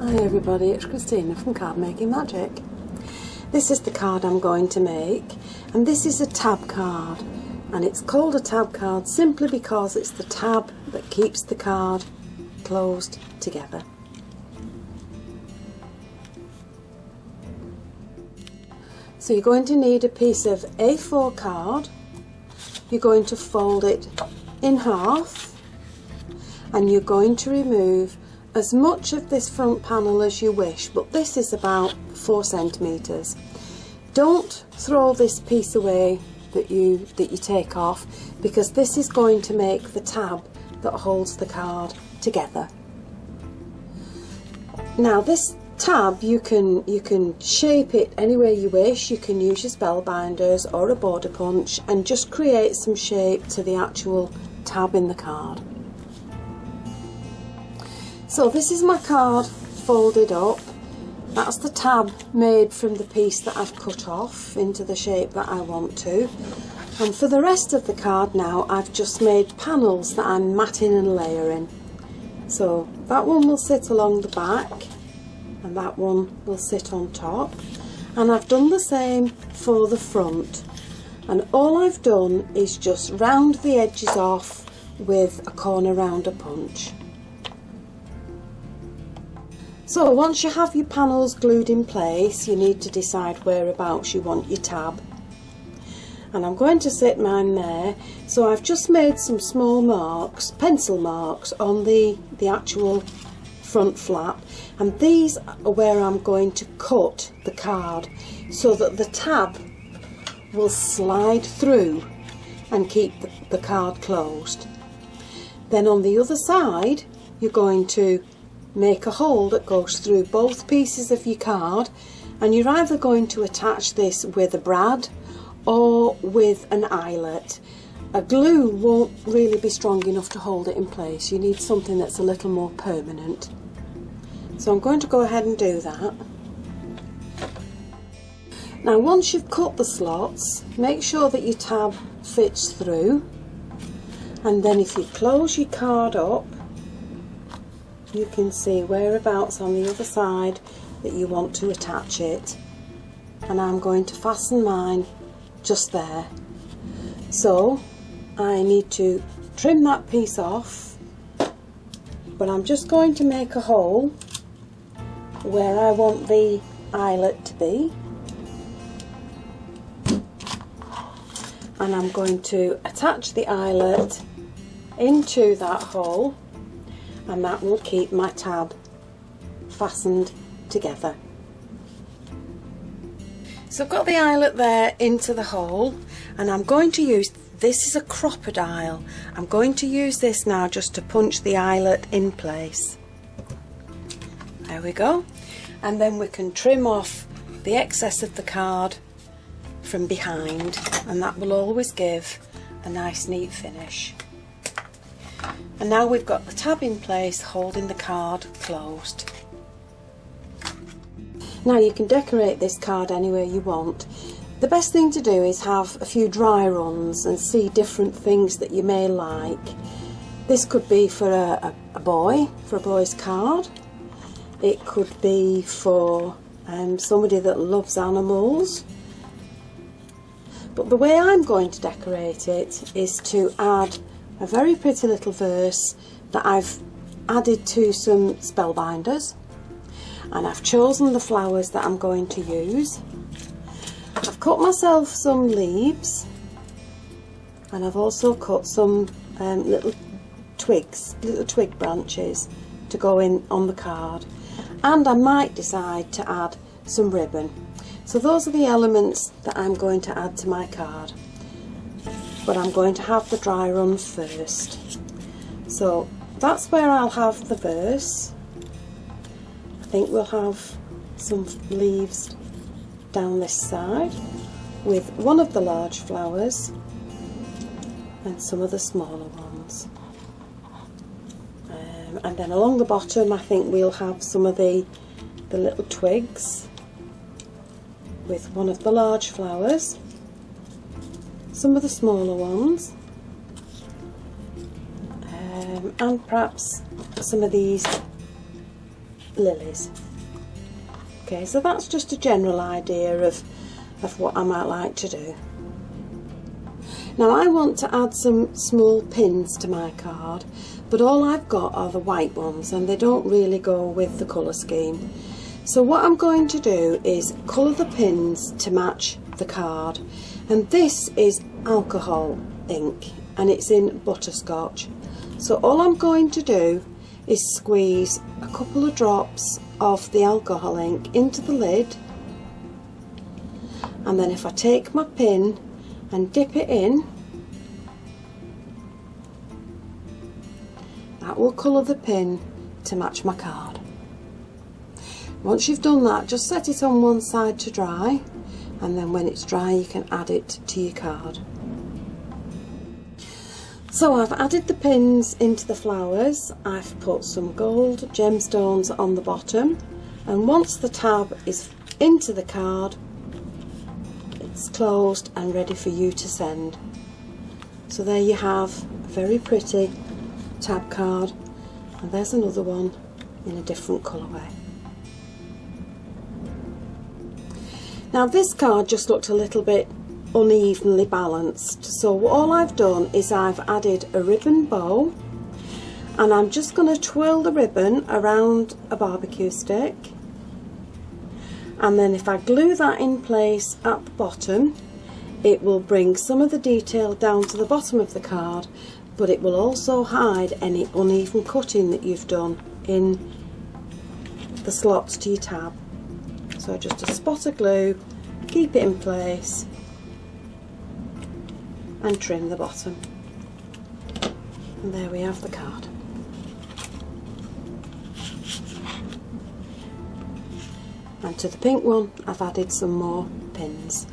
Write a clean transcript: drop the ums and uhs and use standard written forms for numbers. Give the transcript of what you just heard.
Hi everybody, it's Christina from Card Making Magic. This is the card I'm going to make, and this is a tab card, and it's called a tab card simply because it's the tab that keeps the card closed together. So you're going to need a piece of A4 card. You're going to fold it in half, and you're going to remove as much of this front panel as you wish, but this is about 4 centimeters. Don't throw this piece away that you take off, because this is going to make the tab that holds the card together. Now this tab, you can shape it any way you wish. You can use your spellbinders or a border punch and just create some shape to the actual tab in the card. So this is my card folded up. That's the tab made from the piece that I've cut off into the shape that I want to. And for the rest of the card now, I've just made panels that I'm matting and layering. So that one will sit along the back, and that one will sit on top. And I've done the same for the front. And all I've done is just round the edges off with a corner rounder punch. So once you have your panels glued in place, you need to decide whereabouts you want your tab. And I'm going to sit mine there. So I've just made some small marks, pencil marks, on the actual front flap. And these are where I'm going to cut the card so that the tab will slide through and keep the card closed. Then on the other side, you're going to make a hole that goes through both pieces of your card, and you're either going to attach this with a brad or with an eyelet. A glue won't really be strong enough to hold it in place. You need something that's a little more permanent. So I'm going to go ahead and do that. Now once you've cut the slots, make sure that your tab fits through, and then if you close your card up, you can see whereabouts on the other side that you want to attach it, and I'm going to fasten mine just there. So I need to trim that piece off, but I'm just going to make a hole where I want the eyelet to be, and I'm going to attach the eyelet into that hole, and that will keep my tab fastened together. So I've got the eyelet there into the hole, and I'm going to use, this is a crocodile, I'm going to use this now just to punch the eyelet in place. There we go. And then we can trim off the excess of the card from behind, and that will always give a nice neat finish. And now we've got the tab in place holding the card closed. Now you can decorate this card any way you want. The best thing to do is have a few dry runs and see different things that you may like. This could be for a boy, for a boy's card. It could be for somebody that loves animals. But the way I'm going to decorate it is to add a very pretty little verse that I've added to some spellbinders, and I've chosen the flowers that I'm going to use. I've cut myself some leaves, and I've also cut some little twigs, little twig branches to go in on the card, and I might decide to add some ribbon. So those are the elements that I'm going to add to my card. But I'm going to have the dry run first. So that's where I'll have the verse. I think we'll have some leaves down this side with one of the large flowers and some of the smaller ones. And then along the bottom I think we'll have some of the little twigs with one of the large flowers, some of the smaller ones, and perhaps some of these lilies. Okay, so that's just a general idea of what I might like to do. Now I want to add some small pins to my card, but all I've got are the white ones and they don't really go with the colour scheme. So what I'm going to do is colour the pins to match the card, and this is alcohol ink and it's in butterscotch. So all I'm going to do is squeeze a couple of drops of the alcohol ink into the lid, and then if I take my pin and dip it in, that will colour the pin to match my card. Once you've done that, just set it on one side to dry, and then when it's dry you can add it to your card. So I've added the pins into the flowers, I've put some gold gemstones on the bottom, and once the tab is into the card, it's closed and ready for you to send. So there you have a very pretty tab card, and there's another one in a different colourway. Now this card just looked a little bit unevenly balanced, so all I've done is I've added a ribbon bow, and I'm just going to twirl the ribbon around a barbecue stick, and then if I glue that in place at the bottom, it will bring some of the detail down to the bottom of the card, but it will also hide any uneven cutting that you've done in the slots to your tab. So just a spot of glue, keep it in place and trim the bottom, and there we have the card. And to the pink one I've added some more pins.